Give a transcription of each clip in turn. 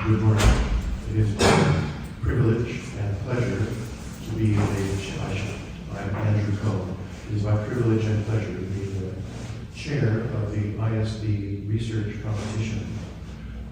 Good morning. It is my privilege and pleasure to be I'm Andrew Cohen. It is my privilege and pleasure to be the chair of the ISB research competition.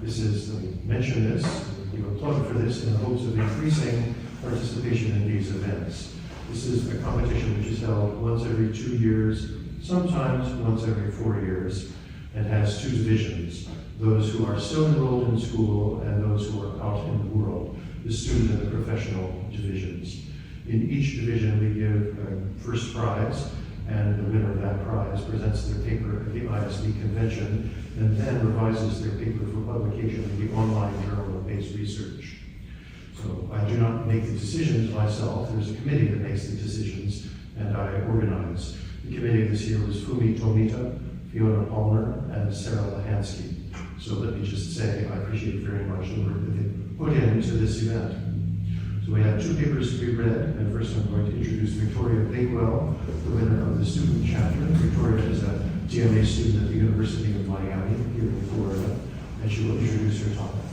This is, let me mention this, give a plug for this in the hopes of increasing participation in these events. This is a competition which is held once every 2 years, sometimes once every 4 years, and has two divisions: those who are still enrolled in school and those who are out in the world, the student and the professional divisions. In each division we give a first prize, and the winner of that prize presents their paper at the ISB convention and then revises their paper for publication in the online journal of Base Research. So I do not make the decisions myself. There's a committee that makes the decisions, and I organize. The committee this year was Fumi Tomita, Fiona Palmer, and Sarah Lahansky. So let me just say I appreciate very much the work that they put into this event. So we have two papers to be read, and first I'm going to introduce Victoria Bakewell, the winner of the student chapter. Victoria is a DMA student at the University of Miami here in Florida, and she will introduce her topic.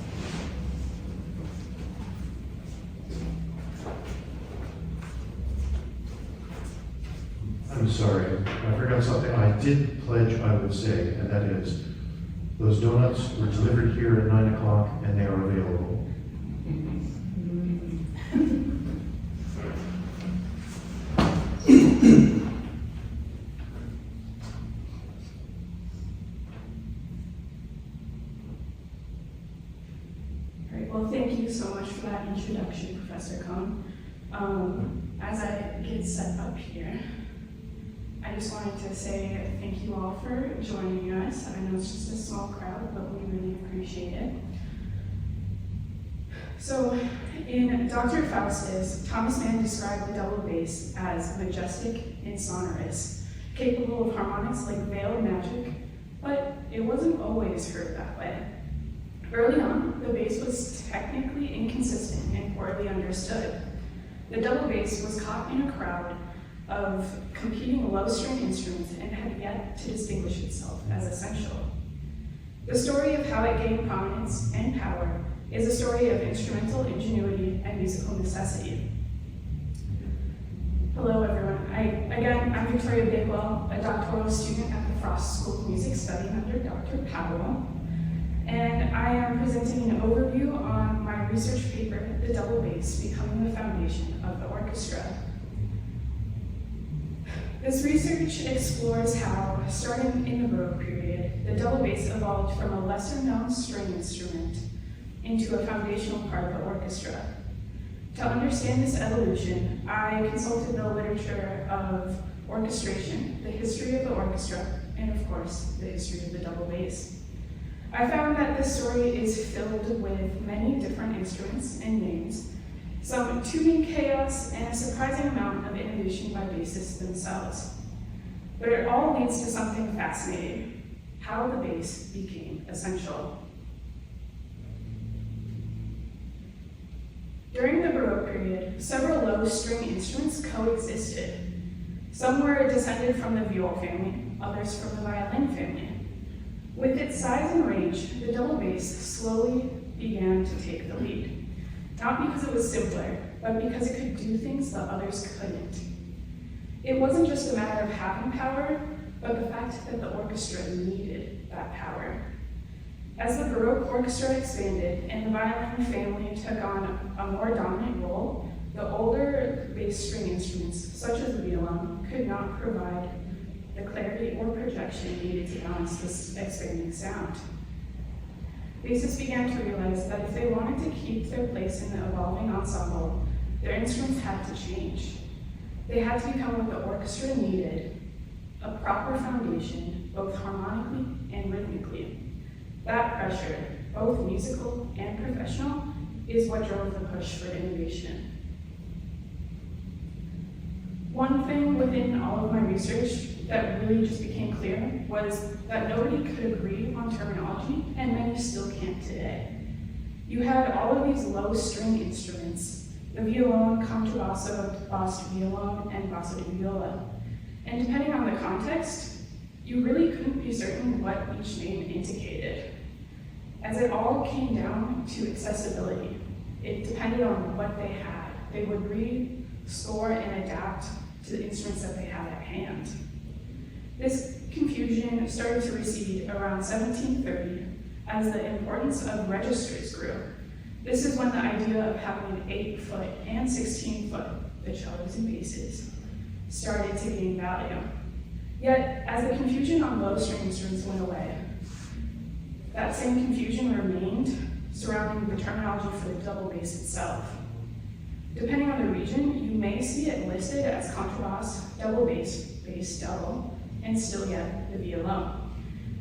I'm sorry, I forgot something I did pledge I would say, and that is, those donuts were delivered here at 9 o'clock and they are available. All right, well, thank you so much for that introduction, Professor Cohn. As I get set up here, I just wanted to say thank you all for joining us. I know it's just a small crowd, but we really appreciate it. So, in Dr. Faustus, Thomas Mann described the double bass as majestic and sonorous, capable of harmonics like veiled magic, but it wasn't always heard that way. Early on, the bass was technically inconsistent and poorly understood. The double bass was caught in a crowd of competing low-string instruments and had yet to distinguish itself as essential. The story of how it gained prominence and power is a story of instrumental ingenuity and musical necessity. Hello, everyone. I'm Victoria Bakewell, a doctoral student at the Frost School of Music studying under Dr. Powell, and I am presenting an overview on my research paper, The Double Bass Becoming the Foundation of the Orchestra. This research explores how, starting in the Baroque period, the double bass evolved from a lesser-known string instrument into a foundational part of the orchestra. To understand this evolution, I consulted the literature of orchestration, the history of the orchestra, and of course, the history of the double bass. I found that this story is filled with many different instruments and names, some tuning chaos, and a surprising amount of innovation by bassists themselves. But it all leads to something fascinating: how the bass became essential. During the Baroque period, several low-string instruments coexisted. Some were descended from the viol family, others from the violin family. With its size and range, the double bass slowly began to take the lead. Not because it was simpler, but because it could do things that others couldn't. It wasn't just a matter of having power, but the fact that the orchestra needed that power. As the Baroque orchestra expanded and the violin family took on a more dominant role, the older bass string instruments, such as the violone, could not provide the clarity or projection needed to balance this expanding sound. Bassists began to realize that if they wanted to keep their place in the evolving ensemble, their instruments had to change. They had to become what the orchestra needed: a proper foundation, both harmonically and rhythmically. That pressure, both musical and professional, is what drove the push for innovation. One thing within all of my research that really just became clear was that nobody could agree on terminology, and many still can't today. You had all of these low-string instruments: the violone, contrabasso, basso violone, and basso di viola. And depending on the context, you really couldn't be certain what each name indicated. as it all came down to accessibility. It depended on what they had. They would read, score, and adapt to the instruments that they had at hand. This confusion started to recede around 1730 as the importance of registers grew. This is when the idea of having an 8-foot and 16-foot, the cellos and basses, started to gain value. Yet, as the confusion on low-string instruments went away, that same confusion remained surrounding the terminology for the double bass itself. Depending on the region, you may see it listed as contrabass, double bass, bass double, and still yet the violone.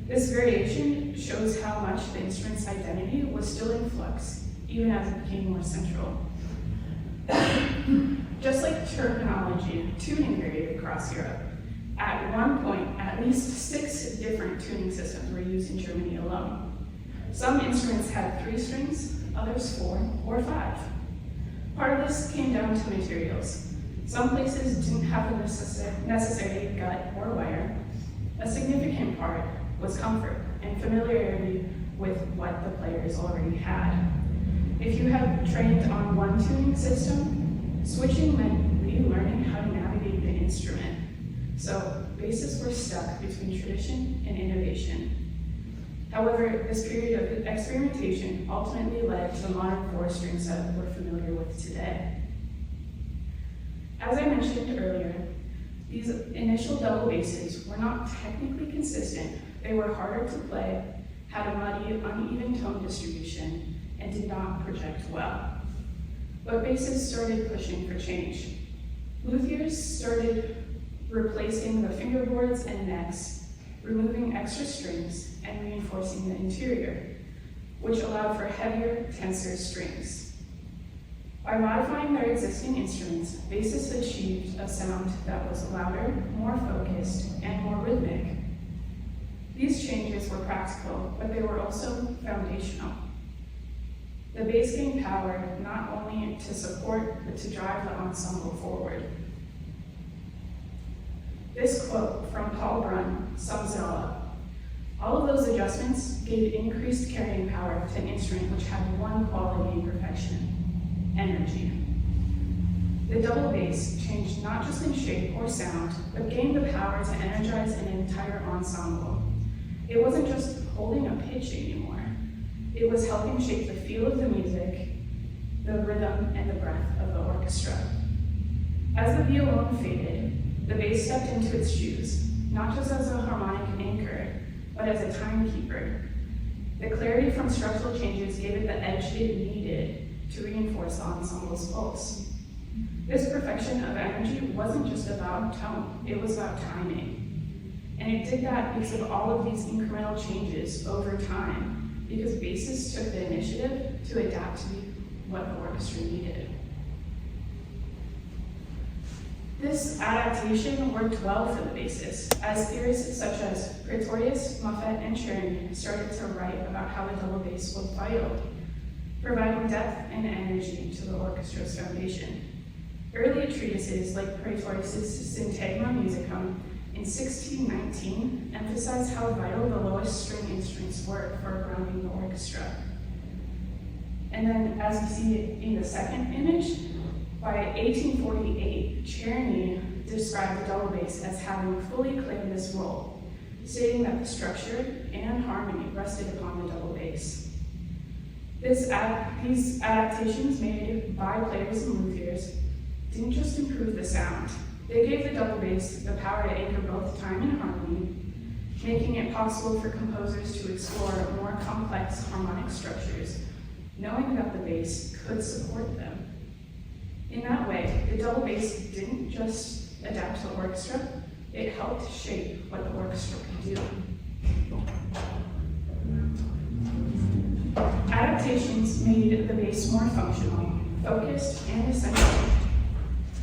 This variation shows how much the instrument's identity was still in flux, even as it became more central. Just like terminology, tuning varied across Europe. At one point, at least 6 different tuning systems were used in Germany alone. Some instruments had 3 strings, others 4 or 5. Part of this came down to materials. Some places didn't have the necessary gut or wire. A significant part was comfort and familiarity with what the players already had. If you had trained on one tuning system, switching meant relearning how to navigate the instrument. So bassists were stuck between tradition and innovation. However, this period of experimentation ultimately led to the modern 4-string set we're familiar with today. As I mentioned earlier, these initial double basses were not technically consistent. They were harder to play, had a muddy, uneven tone distribution, and did not project well. But bassists started pushing for change. Luthiers started replacing the fingerboards and necks, removing extra strings, and reinforcing the interior, which allowed for heavier, tenser strings. By modifying their existing instruments, bassists achieved a sound that was louder, more focused, and more rhythmic. These changes were practical, but they were also foundational. The bass gained power not only to support, but to drive the ensemble forward. This quote from Paul Brunn sums it all up. All of those adjustments gave increased carrying power to an instrument which had one quality and perfection: energy. The double bass changed not just in shape or sound, but gained the power to energize an entire ensemble. It wasn't just holding a pitch anymore. It was helping shape the feel of the music, the rhythm, and the breath of the orchestra. As the violone faded, the bass stepped into its shoes, not just as a harmonic anchor, but as a timekeeper. The clarity from structural changes gave it the edge it needed to reinforce the ensemble's pulse. This perfection of energy wasn't just about tone, it was about timing. And it did that because of all of these incremental changes over time, because bassists took the initiative to adapt to what the orchestra needed. This adaptation worked well for the bassist, as theorists such as Pretorius, Muffet, and Czerny started to write about how the double bass was vital, providing depth and energy to the orchestra's foundation. Early treatises like Pretorius' Syntagma Musicum in 1619 emphasized how vital the lowest string instruments were for grounding the orchestra. And then, as you see in the second image, by 1848, Czerny described the double bass as having fully claimed this role, stating that the structure and harmony rested upon the double bass. These adaptations made by players and luthiers didn't just improve the sound. They gave the double bass the power to anchor both time and harmony, making it possible for composers to explore more complex harmonic structures, knowing that the bass could support them. In that way, the double bass didn't just adapt to the orchestra, it helped shape what the orchestra could do. Adaptations made the bass more functional, focused, and essential.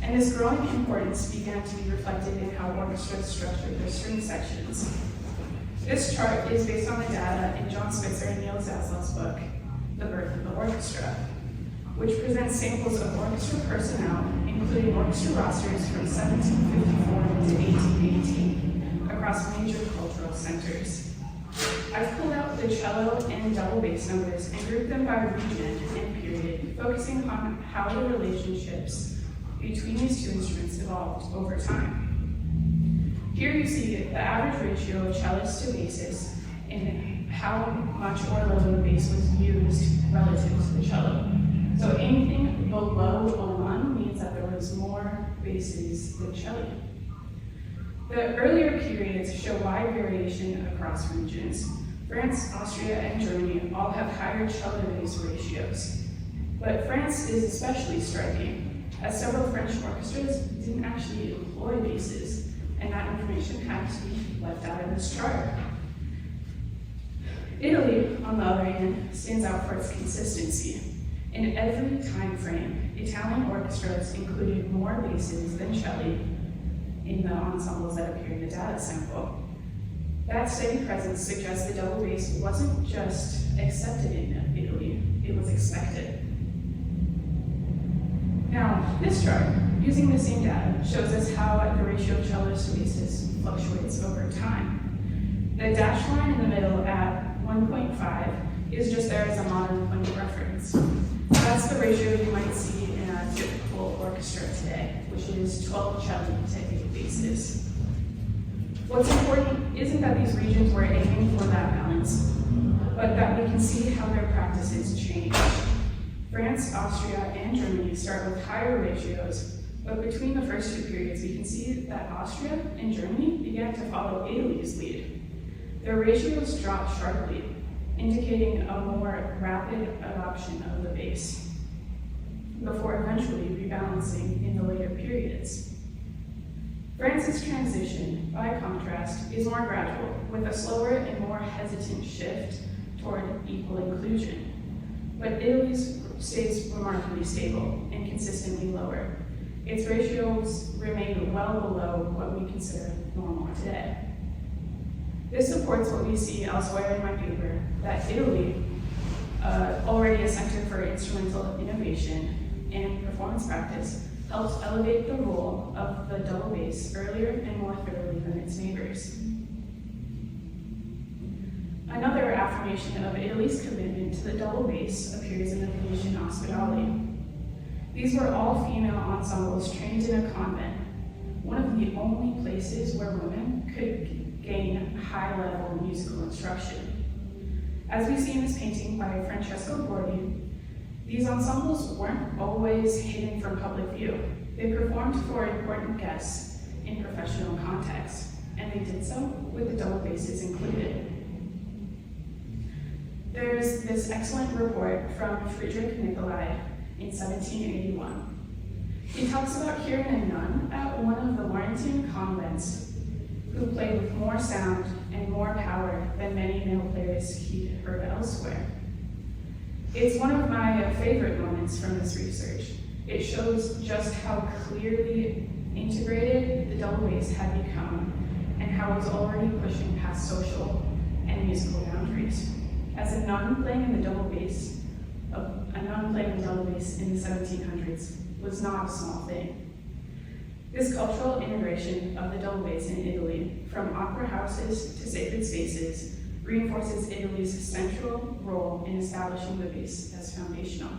And this growing importance began to be reflected in how orchestras structured their string sections. This chart is based on the data in John Spitzer and Neil Zaslaw's book, The Birth of the Orchestra, which presents samples of orchestra personnel, including orchestra rosters from 1754 to 1818, across major cultural centers. I've pulled out the cello and double bass numbers and grouped them by region and period, focusing on how the relationships between these two instruments evolved over time. Here you see the average ratio of cellists to basses and how much or low the bass was used relative to the cello. So anything below a 1 means that there was more basses than cello. The earlier periods show wide variation across regions. France, Austria, and Germany all have higher cello-to-bass ratios. But France is especially striking, as several French orchestras didn't actually employ basses, and that information had to be left out of this chart. Italy, on the other hand, stands out for its consistency. In every time frame, Italian orchestras included more basses than celli in the ensembles that appear in the data sample. That steady presence suggests the double bass wasn't just accepted in Italy, it was expected. Now, this chart, using the same data, shows us how the ratio of cellos to basses fluctuates over time. The dashed line in the middle at 1.5 is just there as a modern point of reference. That's the ratio you might see in a typical orchestra today, which is 12 celli to 8 basses. What's important isn't that these regions were aiming for that balance, but that we can see how their practices change. France, Austria, and Germany start with higher ratios, but between the first two periods, we can see that Austria and Germany began to follow Italy's lead. Their ratios dropped sharply, indicating a more rapid adoption of the bass, before eventually rebalancing in the later periods. France's transition, by contrast, is more gradual, with a slower and more hesitant shift toward equal inclusion. But Italy's stays remarkably stable and consistently lower. Its ratios remain well below what we consider normal today. This supports what we see elsewhere in my paper, that Italy, already a center for instrumental innovation and performance practice, helped elevate the role of the double bass earlier and more thoroughly than its neighbors. Another affirmation of Italy's commitment to the double bass appears in the Venetian Ospedali. These were all female ensembles trained in a convent, one of the only places where women could gain high-level musical instruction. As we see in this painting by Francesco Bordi, these ensembles weren't always hidden from public view. They performed for important guests in professional contexts, and they did so with the double basses included. There's this excellent report from Friedrich Nicolai in 1781. He talks about hearing a nun at one of the Warrington convents who played with more sound and more power than many male players he'd heard elsewhere. It's one of my favorite moments from this research. It shows just how clearly integrated the double bass had become and how it was already pushing past social and musical boundaries. As a nun playing in the double bass, in the 1700s was not a small thing. This cultural integration of the double bass in Italy, from opera houses to sacred spaces, reinforces Italy's central role in establishing the bass as foundational.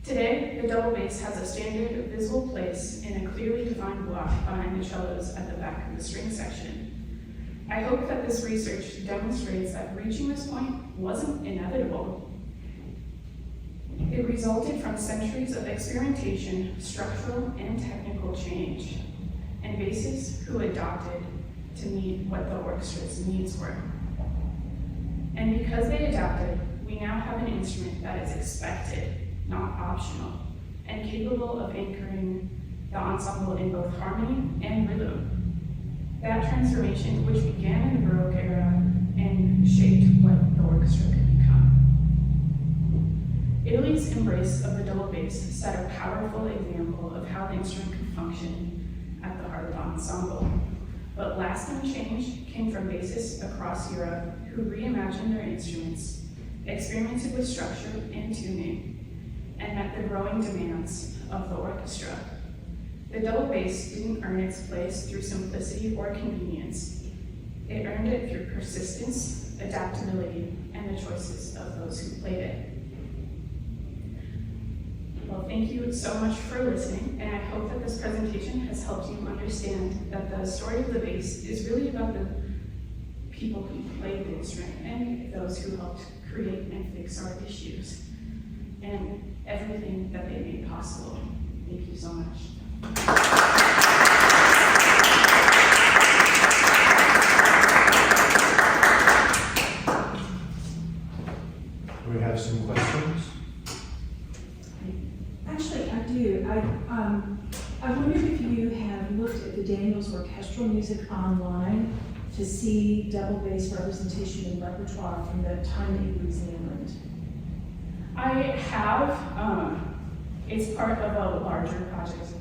Today, the double bass has a standard visible place in a clearly defined block behind the cellos at the back of the string section. I hope that this research demonstrates that reaching this point wasn't inevitable. It resulted from centuries of experimentation, structural and technical change, and bassists who adopted to meet what the orchestra's needs were. And because they adapted, we now have an instrument that is expected, not optional, and capable of anchoring the ensemble in both harmony and rhythm. That transformation, which began in the Baroque era and shaped what the orchestra could become. Italy's embrace of the double bass set a powerful example of how the instrument could function at the heart of the ensemble. But lasting change came from bassists across Europe who reimagined their instruments, experimented with structure and tuning, and met the growing demands of the orchestra. The double bass didn't earn its place through simplicity or convenience. It earned it through persistence, adaptability, and the choices of those who played it. Well, thank you so much for listening, and I hope that this presentation has helped you understand that the story of the bass is really about the people who played the instrument and those who helped create and fix our issues, and everything that they made possible. Thank you so much. Do we have some questions? Actually, I do. I wondered if you have looked at the Daniels orchestral music online to see double bass representation in repertoire from the time that you were in England. I have. It's part of a larger project.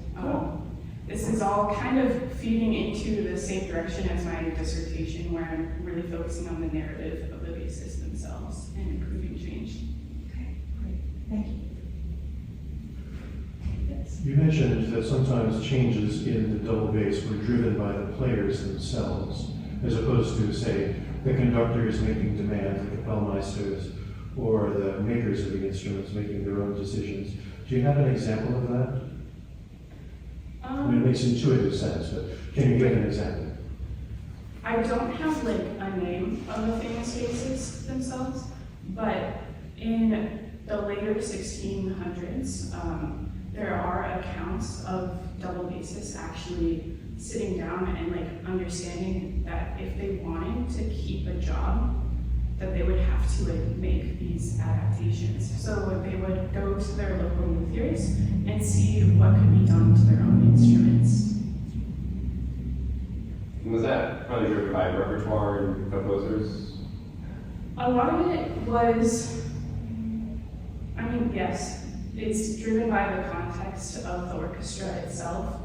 This is all kind of feeding into the same direction as my dissertation, where I'm really focusing on the narrative of the bassists themselves and improving change. Okay, great. Thank you. Yes. You mentioned that sometimes changes in the double bass were driven by the players themselves, as opposed to, say, the conductors making demands, like the Kapellmeisters, or the makers of the instruments making their own decisions. Do you have an example of that? I mean, it makes intuitive sense, but can you give an example? I don't have like a name of the famous bassists themselves, but in the later 1600s, there are accounts of double bassists actually sitting down and like understanding that if they wanted to keep a job, that they would have to like make these adaptations. So they would go to their local luthiers and see what could be done to their own instruments. Was that probably driven by repertoire and composers? A lot of it was, I mean, yes, it's driven by the context of the orchestra itself.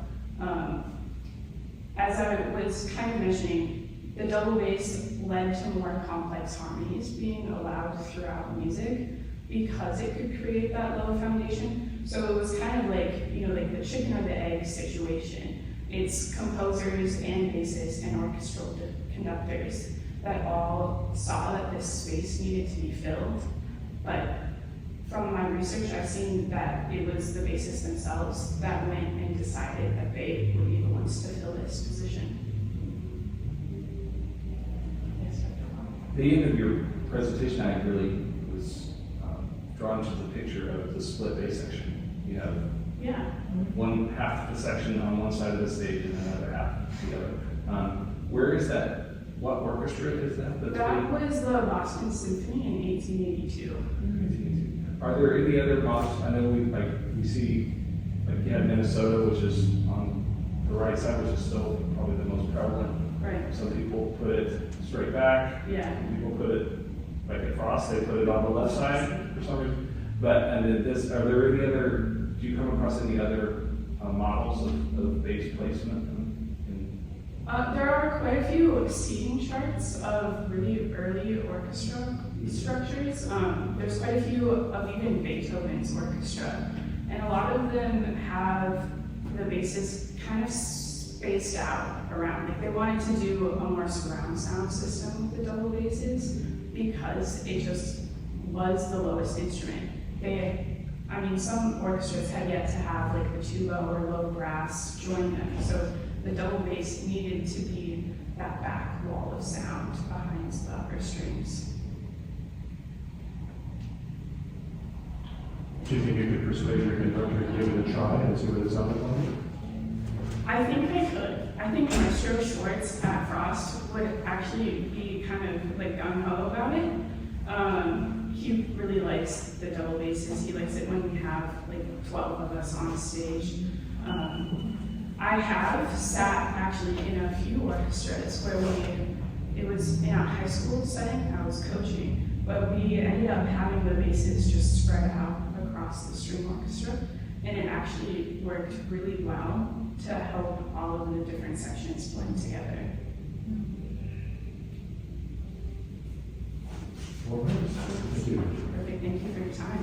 As I was kind of mentioning, the double bass led to more complex harmonies being allowed throughout music because it could create that low foundation. So it was kind of like, you know, like the chicken or the egg situation. It's composers and bassists and orchestral conductors that all saw that this space needed to be filled. But from my research, I've seen that it was the bassists themselves that went and decided that they would be the ones to fill this position. At the end of your presentation, I really was drawn to the picture of the split bass section. You have one half of the section on one side of the stage and another half the other. Where is that? What orchestra is that? That was the Boston Symphony in 1882. Are there any other models? I know we see, like you had Minnesota, which is on the right side, which is still probably the most prevalent. Right. Some people put it straight back. Yeah. Some people put it like across. They put it on the left side for some reason. But and then this, are there any other? Do you come across any other models of bass placement? There are quite a few seating charts of really early orchestra structures. There's quite a few of even Beethoven's orchestra, and a lot of them have the basses kind of spaced out around. Like they wanted to do a more surround sound system with the double basses because it just was the lowest instrument. Some orchestras had yet to have like the tuba or low brass join them, so the double bass needed to be that back wall of sound behind the upper strings. Do you think you could persuade your conductor to give it a try and see what it sounded like? I think I could. I think Maestro Schwartz at Frost would actually be kind of like gung-ho about it. He really likes the double basses. He likes it when we have like 12 of us on stage. I have sat actually in a few orchestras where it was in a high school setting, I was coaching, but we ended up having the basses just spread out across the string orchestra, and it actually worked really well to help all of the different sections blend together. All right. Thank you. Perfect, thank you for your time.